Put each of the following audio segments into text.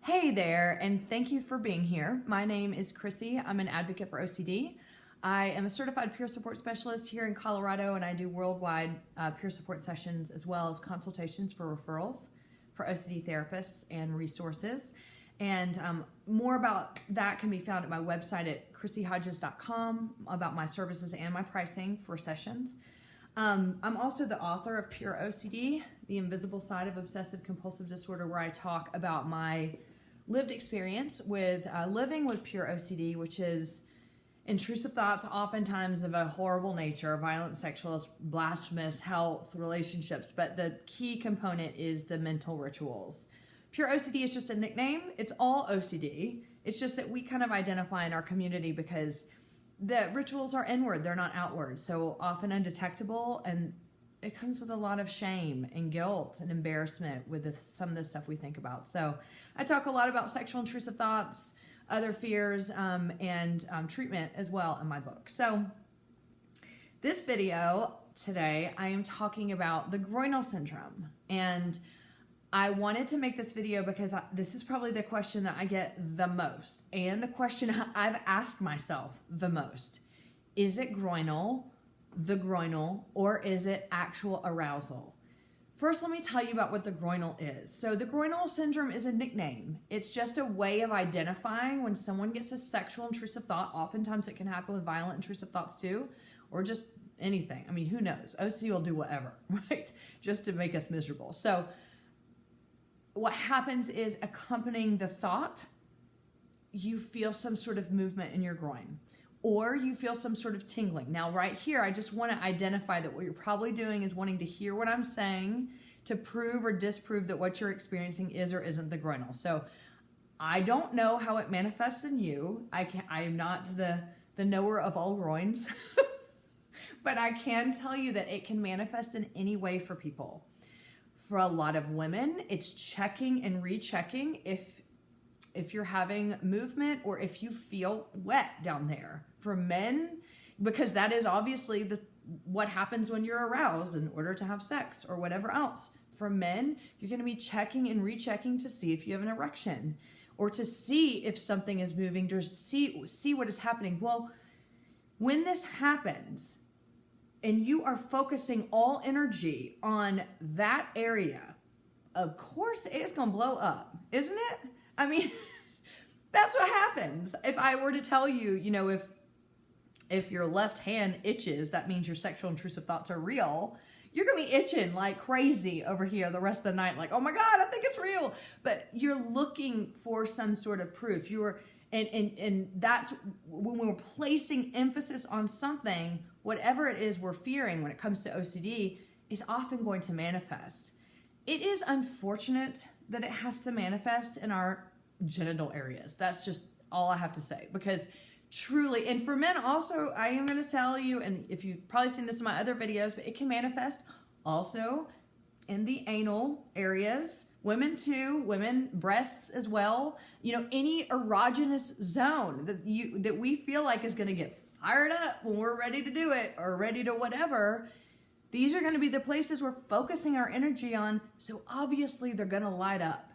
Hey there, and thank you for being here. My name is Chrissy. I'm an advocate for OCD. I am a certified peer support specialist here in Colorado, and I do worldwide peer support sessions as well as consultations for referrals for OCD therapists and resources. And more about that can be found at my website at chrissyhodges.com about my services and my pricing for sessions. I'm also the author of Pure OCD, The Invisible Side of Obsessive Compulsive Disorder, where I talk about my lived experience with living with pure OCD, which is intrusive thoughts, oftentimes of a horrible nature, violent, sexual, blasphemous, health, relationships. But the key component is the mental rituals. Pure OCD is just a nickname. It's all OCD. It's just that we kind of identify in our community because the rituals are inward, they're not outward. So often undetectable, and it comes with a lot of shame and guilt and embarrassment with some of the stuff we think about. So I talk a lot about sexual intrusive thoughts, other fears, and treatment as well in my book. So this video today, I am talking about the Groinal syndrome. And I wanted to make this video because this is probably the question that I get the most, and the question I've asked myself the most. Is it groinal, the groinal, or is it actual arousal? First, let me tell you about what the groinal is. So the Groinal syndrome is a nickname. It's just a way of identifying when someone gets a sexual intrusive thought. Oftentimes it can happen with violent intrusive thoughts too, or just anything. I mean, who knows? OCD will do whatever, right? Just to make us miserable. So what happens is, accompanying the thought, you feel some sort of movement in your groin, or you feel some sort of tingling. Now, right here, I just want to identify that what you're probably doing is wanting to hear what I'm saying to prove or disprove that what you're experiencing is or isn't the groinal. So I don't know how it manifests in you. I am not the knower of all groins, but I can tell you that it can manifest in any way for people. For a lot of women, it's checking and rechecking if you're having movement or if you feel wet down there. For men, because that is obviously what happens when you're aroused in order to have sex or whatever else. For men, you're going to be checking and rechecking to see if you have an erection or to see if something is moving, to see what is happening. Well, when this happens, and you are focusing all energy on that area, of course it's going to blow up, isn't it? I mean, that's what happens. If I were to tell you, if your left hand itches, that means your sexual intrusive thoughts are real. You're going to be itching like crazy over here the rest of the night, like, oh my God, I think it's real. But you're looking for some sort of proof. And that's when we're placing emphasis on something, whatever it is we're fearing when it comes to OCD is often going to manifest. It is unfortunate that it has to manifest in our genital areas. That's just all I have to say, because truly, and for men also, I am going to tell you, and if you've probably seen this in my other videos, but it can manifest also in the anal areas. Women too, breasts as well. Any erogenous zone that we feel like is going to get fired up when we're ready to do it or ready to whatever. These are going to be the places we're focusing our energy on. So obviously they're going to light up.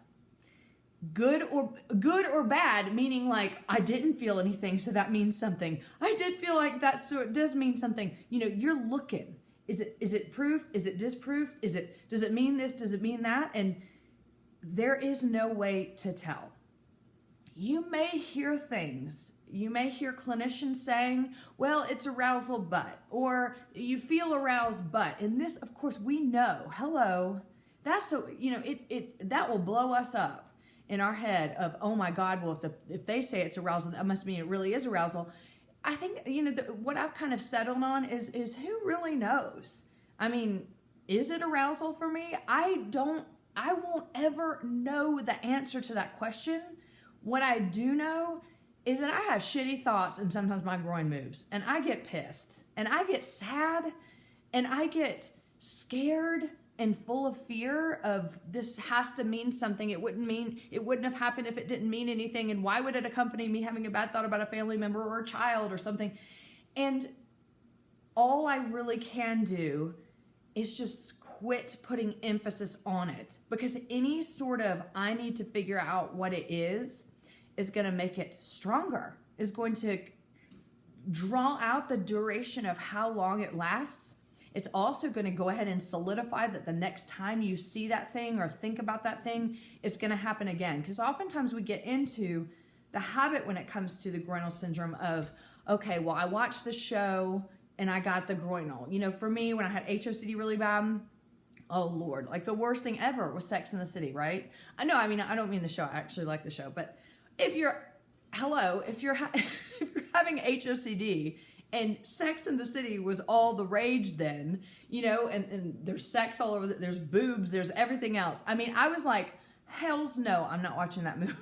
Good or bad, meaning like I didn't feel anything, so that means something. I did feel like that, so it does mean something. You're looking. Is it proof? Is it disproof? Does it mean this? Does it mean that? And there is no way to tell. You may hear things. You may hear clinicians saying, well, it's arousal but, or you feel aroused but. And this, of course, we know, hello, that's that will blow us up in our head of, oh my God, well, if they say it's arousal, that must mean it really is arousal. I think, what I've kind of settled on is who really knows? I mean, is it arousal for me? I won't ever know the answer to that question. What I do know is that I have shitty thoughts, and sometimes my groin moves, and I get pissed, and I get sad, and I get scared and full of fear of this has to mean something. It wouldn't have happened if it didn't mean anything, and why would it accompany me having a bad thought about a family member or a child or something? And all I really can do is just quit putting emphasis on it, because any sort of I need to figure out what it is going to make it stronger, is going to draw out the duration of how long it lasts. It's also going to go ahead and solidify that the next time you see that thing or think about that thing, it's going to happen again. Because oftentimes we get into the habit when it comes to the groinal syndrome of, okay, well, I watched the show and I got the groinal. You know, for me, when I had HOCD really bad, oh Lord, like the worst thing ever was Sex in the City, right? I know, I mean, I don't mean the show. I actually like the show. But if you're if you're having HOCD and Sex in the City was all the rage then, you know, and there's sex all over, there's boobs, there's everything else. I mean, I was like, hell's no, I'm not watching that movie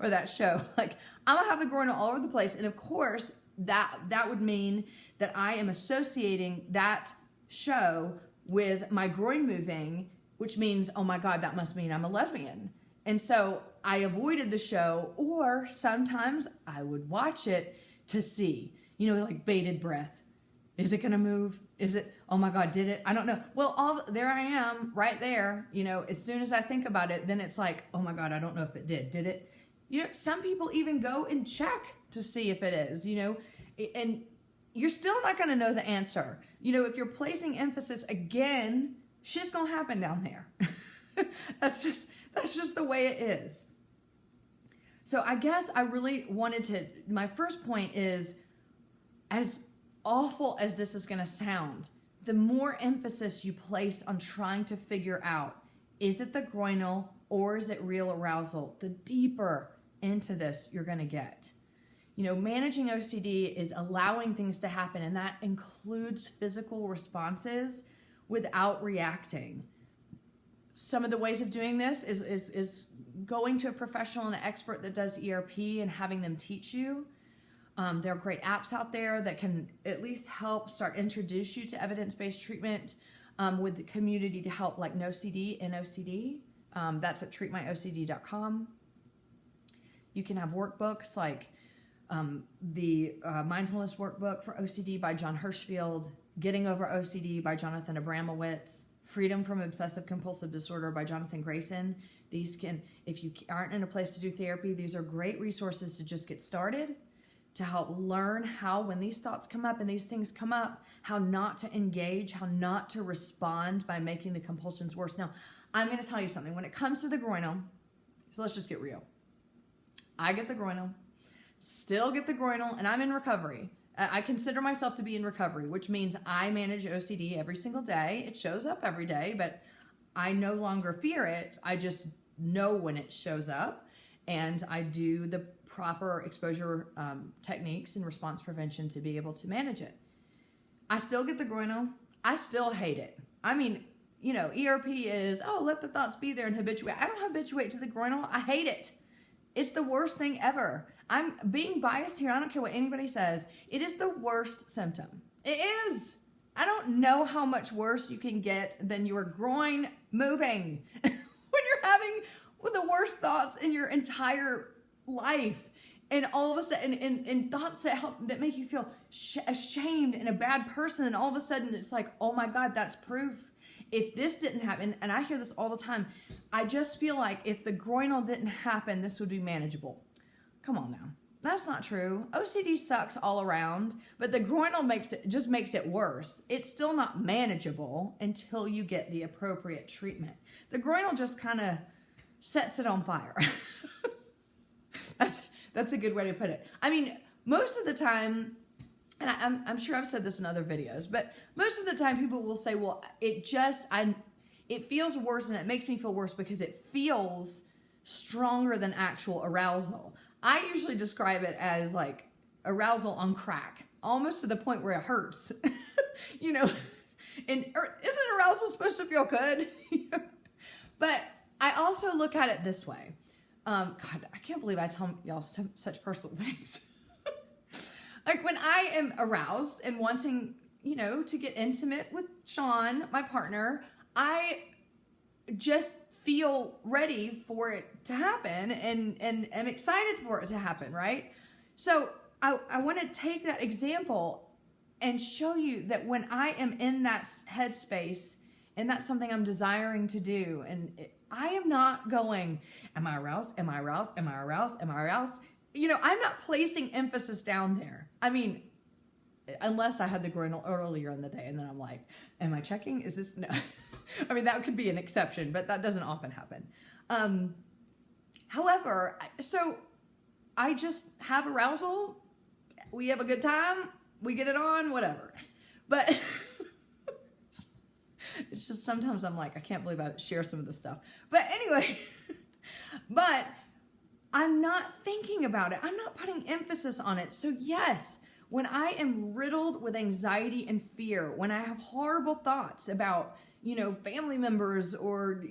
or that show. Like, I'm gonna have the groinal all over the place. And of course, that would mean that I am associating that show with my groin moving, which means, oh my God, that must mean I'm a lesbian. And so I avoided the show, or sometimes I would watch it to see, you know, like bated breath. Is it gonna move? Is it, oh my God, did it? I don't know. Well, there I am right there. You know, as soon as I think about it, then it's like, oh my God, I don't know if it did. Did it? You know, some people even go and check to see if it is, you know, and you're still not gonna know the answer. You know, if you're placing emphasis again, shit's gonna happen down there. That's just the way it is. So I guess I really wanted to, my first point is, as awful as this is going to sound, the more emphasis you place on trying to figure out, is it the groinal or is it real arousal, the deeper into this you're going to get. You know, managing OCD is allowing things to happen, and that includes physical responses without reacting. Some of the ways of doing this is going to a professional and an expert that does ERP and having them teach you. There are great apps out there that can at least help start introduce you to evidence-based treatment with the community to help, like NoCD and OCD. That's at treatmyocd.com. You can have workbooks like the Mindfulness Workbook for OCD by John Hirschfield, Getting Over OCD by Jonathan Abramowitz, Freedom from Obsessive Compulsive Disorder by Jonathan Grayson. These can, if you aren't in a place to do therapy, these are great resources to just get started, to help learn how, when these thoughts come up and these things come up, how not to engage, how not to respond by making the compulsions worse. Now, I'm going to tell you something. When it comes to the groinal, so let's just get real. I get the groinal, still get the groinal, and I'm in recovery. I consider myself to be in recovery, which means I manage OCD every single day. It shows up every day, but I no longer fear it. I just know when it shows up, and I do the proper exposure techniques and response prevention to be able to manage it. I still get the groinal. I still hate it. I mean, you know, ERP is, oh, let the thoughts be there and habituate. I don't habituate to the groinal. I hate it. It's the worst thing ever. I'm being biased here. I don't care what anybody says. It is the worst symptom. It is. I don't know how much worse you can get than your groin moving when you're having the worst thoughts in your entire life. And all of a sudden, and thoughts that make you feel ashamed and a bad person. And all of a sudden it's like, oh my God, that's proof. If this didn't happen, and I hear this all the time, I just feel like if the groinal didn't happen, this would be manageable. Come on now. That's not true. OCD sucks all around, but the groinal makes it worse. It's still not manageable until you get the appropriate treatment. The groinal just kind of sets it on fire. That's a good way to put it. I mean, most of the time, and I'm sure I've said this in other videos, but most of the time people will say, well, it feels worse and it makes me feel worse because it feels stronger than actual arousal. I usually describe it as like arousal on crack, almost to the point where it hurts. You know, and isn't arousal supposed to feel good? But I also look at it this way. God, I can't believe I tell y'all such personal things. Like when I am aroused and wanting, you know, to get intimate with Sean, my partner, I just feel ready for it to happen and am excited for it to happen, right? So I want to take that example and show you that when I am in that headspace And that's something I'm desiring to do. And I am not going, am I aroused? Am I aroused? Am I aroused? Am I aroused? I'm not placing emphasis down there. I mean, unless I had the groinal earlier in the day and then I'm like, am I checking? Is this, no. I mean, that could be an exception, but that doesn't often happen. However, so I just have arousal. We have a good time. We get it on, whatever. But it's just sometimes I'm like, I can't believe I share some of this stuff. But anyway, but I'm not thinking about it. I'm not putting emphasis on it. So yes, when I am riddled with anxiety and fear, when I have horrible thoughts about, family members or,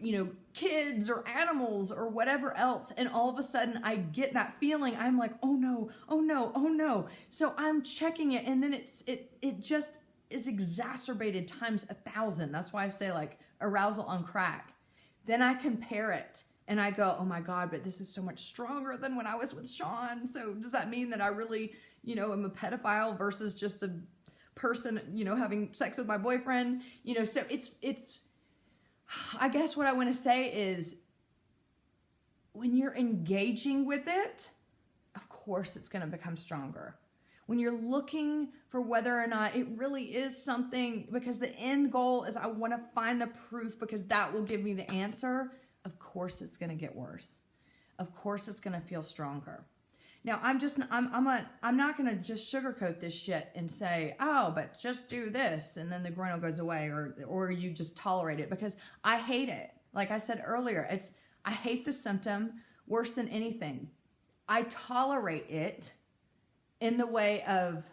kids or animals or whatever else, and all of a sudden I get that feeling, I'm like, oh no, oh no, oh no. So I'm checking it, and then it just is exacerbated times 1,000. That's why I say like arousal on crack. Then I compare it and I go, oh my God, but this is so much stronger than when I was with Sean. So does that mean that I really, am a pedophile versus just a person, having sex with my boyfriend? So it's, I guess what I want to say is when you're engaging with it, of course it's going to become stronger. When you're looking for whether or not it really is something, because the end goal is I want to find the proof because that will give me the answer, of course it's going to get worse. Of course it's going to feel stronger. Now I'm not going to just sugarcoat this shit and say, oh, but just do this and then the groinal goes away, or you just tolerate it, because I hate it. Like I said earlier, I hate the symptom worse than anything. I tolerate it in the way of,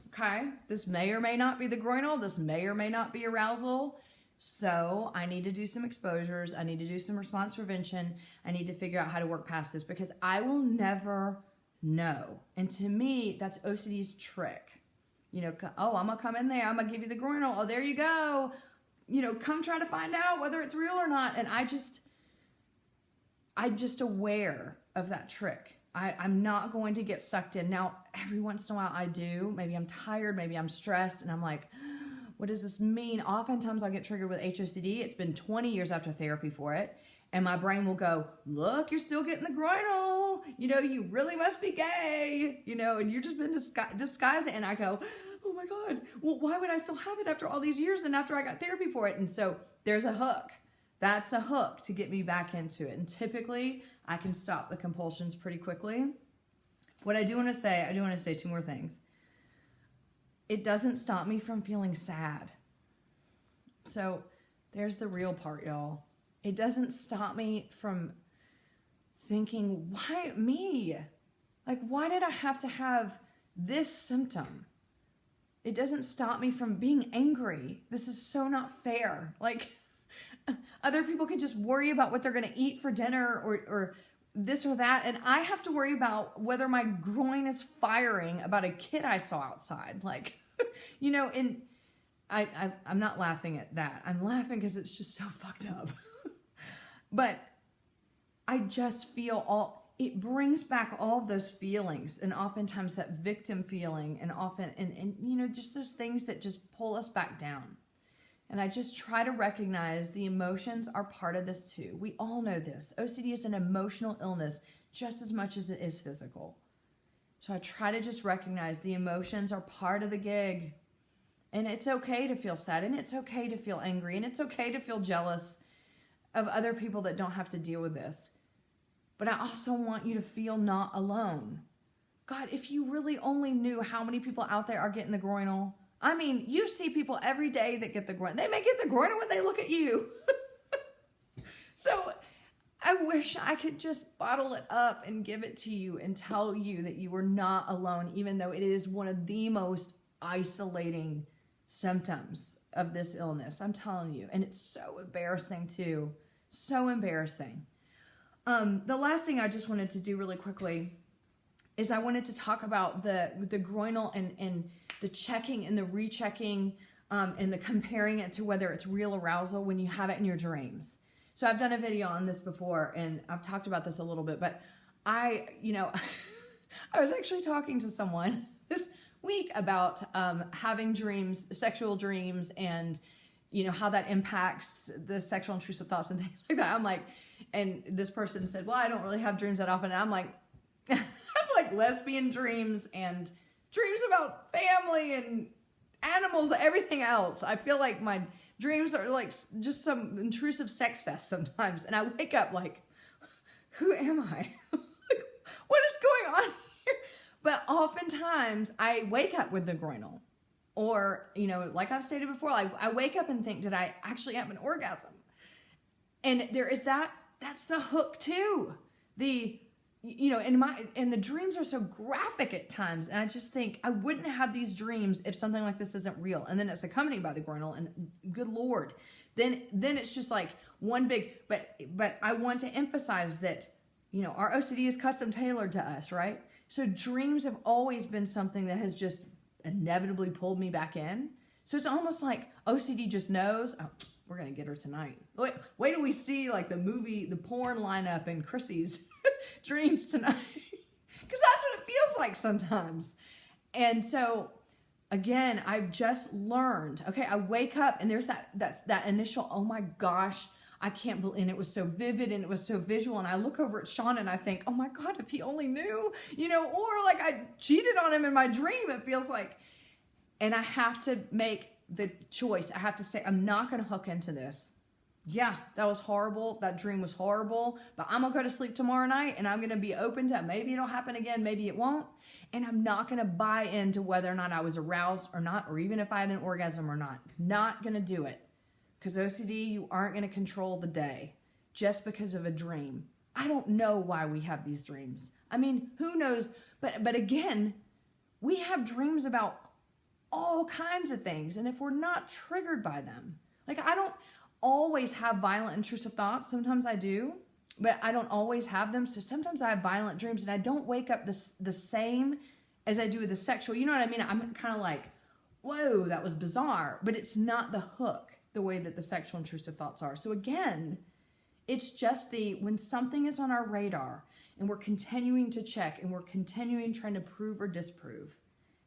okay, this may or may not be the groinal, this may or may not be arousal, so I need to do some exposures, I need to do some response prevention, I need to figure out how to work past this, because I will never know. And to me, that's OCD's trick. Oh, I'm gonna come in there, I'm gonna give you the groinal, oh, there you go, come try to find out whether it's real or not. And I'm just aware of that trick. I'm not going to get sucked in. Now, every once in a while I do. Maybe I'm tired, maybe I'm stressed, and I'm like, what does this mean? Oftentimes I'll get triggered with HOCD. It's been 20 years after therapy for it. And my brain will go, look, you're still getting the groinal. You really must be gay. And you're just been disguising it. And I go, oh my God, well, why would I still have it after all these years and after I got therapy for it? And so there's a hook. That's a hook to get me back into it. And typically I can stop the compulsions pretty quickly. What I do want to say two more things. It doesn't stop me from feeling sad. So there's the real part, y'all. It doesn't stop me from thinking, why me? Like, why did I have to have this symptom? It doesn't stop me from being angry. This is so not fair. Like, other people can just worry about what they're going to eat for dinner or this or that. And I have to worry about whether my groin is firing about a kid I saw outside. Like, and I'm not laughing at that. I'm laughing because it's just so fucked up. But I just feel it brings back all of those feelings, and oftentimes that victim feeling, and often, and just those things that just pull us back down. And I just try to recognize the emotions are part of this too. We all know this. OCD is an emotional illness just as much as it is physical. So I try to just recognize the emotions are part of the gig. And it's okay to feel sad, and it's okay to feel angry, and it's okay to feel jealous of other people that don't have to deal with this. But I also want you to feel not alone. God, if you really only knew how many people out there are getting the groinal. I mean, you see people every day that get the groinal. They may get the groinal when they look at you. So I wish I could just bottle it up and give it to you and tell you that you are not alone, even though it is one of the most isolating symptoms of this illness. I'm telling you. And it's so embarrassing too. So embarrassing. The last thing I just wanted to do really quickly is I wanted to talk about the groinal and the checking and the rechecking and the comparing it to whether it's real arousal when you have it in your dreams. So I've done a video on this before, and I've talked about this a little bit, but I was actually talking to someone this week about having dreams, sexual dreams, and how that impacts the sexual intrusive thoughts and things like that. I'm like, and this person said, well, I don't really have dreams that often. And I'm like, I have like lesbian dreams and dreams about family and animals, everything else. I feel like my dreams are like just some intrusive sex fest sometimes. And I wake up like, who am I? What is going on here? But oftentimes I wake up with the groinal. Or, like I've stated before, I wake up and think, did I actually have an orgasm? And there is that's the hook too. And the dreams are so graphic at times. And I just think I wouldn't have these dreams if something like this isn't real. And then it's accompanied by the groinal, and good Lord, then it's just like one big, but I want to emphasize that, our OCD is custom tailored to us, right? So dreams have always been something that has just inevitably pulled me back in. So it's almost like OCD just knows, oh, we're going to get her tonight. Wait till we see like the porn lineup in Chrissy's dreams tonight. Because that's what it feels like sometimes. And so again, I've just learned, okay, I wake up and there's that initial, oh my gosh, I can't believe, and it was so vivid and it was so visual. And I look over at Sean and I think, oh my God, if he only knew, or like I cheated on him in my dream, it feels like. And I have to make the choice. I have to say, I'm not going to hook into this. Yeah, that was horrible. That dream was horrible, but I'm gonna go to sleep tomorrow night and I'm going to be open to maybe it'll happen again, maybe it won't. And I'm not going to buy into whether or not I was aroused or not, or even if I had an orgasm or not. Not going to do it. Because OCD, you aren't going to control the day just because of a dream. I don't know why we have these dreams. I mean, who knows? But again, we have dreams about all kinds of things. And if we're not triggered by them, like I don't always have violent intrusive thoughts. Sometimes I do, but I don't always have them. So sometimes I have violent dreams and I don't wake up the same as I do with the sexual. You know what I mean? I'm kind of like, whoa, that was bizarre. But it's not the hook the way that the sexual intrusive thoughts are. So again, it's just when something is on our radar and we're continuing to check and we're continuing trying to prove or disprove,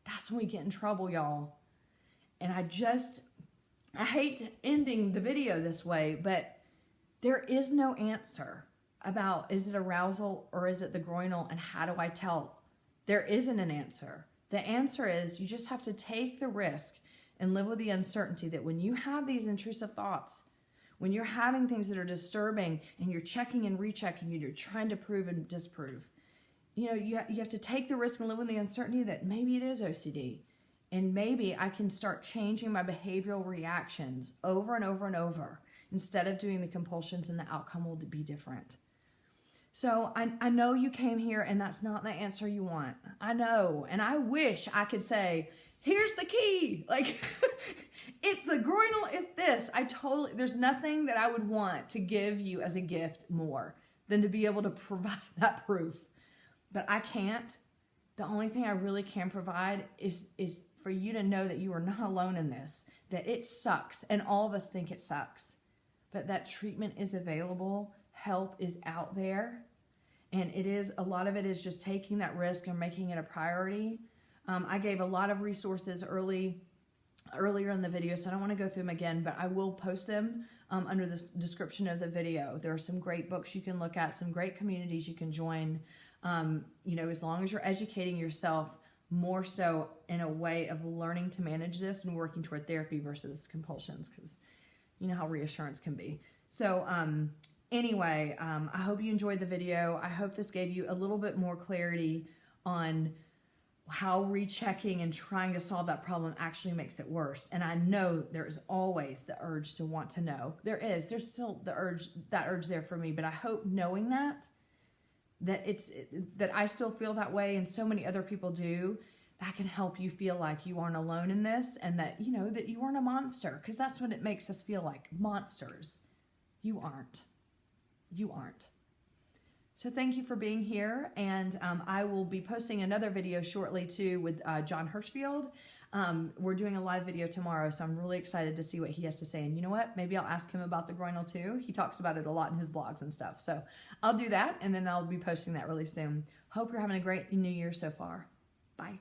that's when we get in trouble, y'all. And I hate ending the video this way, but there is no answer about is it arousal or is it the groinal and how do I tell? There isn't an answer. The answer is you just have to take the risk and live with the uncertainty that when you have these intrusive thoughts, when you're having things that are disturbing and you're checking and rechecking and you're trying to prove and disprove, you have to take the risk and live with the uncertainty that maybe it is OCD. And maybe I can start changing my behavioral reactions over and over and over instead of doing the compulsions, and the outcome will be different. So I know you came here and that's not the answer you want. I know. And I wish I could say, here's the key. Like, it's the groinal, it's this. There's nothing that I would want to give you as a gift more than to be able to provide that proof. But I can't. The only thing I really can provide is for you to know that you are not alone in this, that it sucks, and all of us think it sucks. But that treatment is available, help is out there, and a lot of it is just taking that risk and making it a priority. I gave a lot of resources earlier in the video, so I don't want to go through them again, but I will post them under the description of the video. There are some great books you can look at, some great communities you can join, as long as you're educating yourself more so in a way of learning to manage this and working toward therapy versus compulsions, because you know how reassurance can be. So anyway, I hope you enjoyed the video. I hope this gave you a little bit more clarity on how rechecking and trying to solve that problem actually makes it worse. And I know there is always the urge to want to know. There's still that urge there for me, but I hope knowing that I still feel that way and so many other people do, that can help you feel like you aren't alone in this, and that that you aren't a monster, because that's what it makes us feel like, monsters. You aren't. So thank you for being here, and I will be posting another video shortly too with John Hirschfield. We're doing a live video tomorrow, so I'm really excited to see what he has to say. And you know what? Maybe I'll ask him about the groinal too. He talks about it a lot in his blogs and stuff. So I'll do that, and then I'll be posting that really soon. Hope you're having a great new year so far. Bye.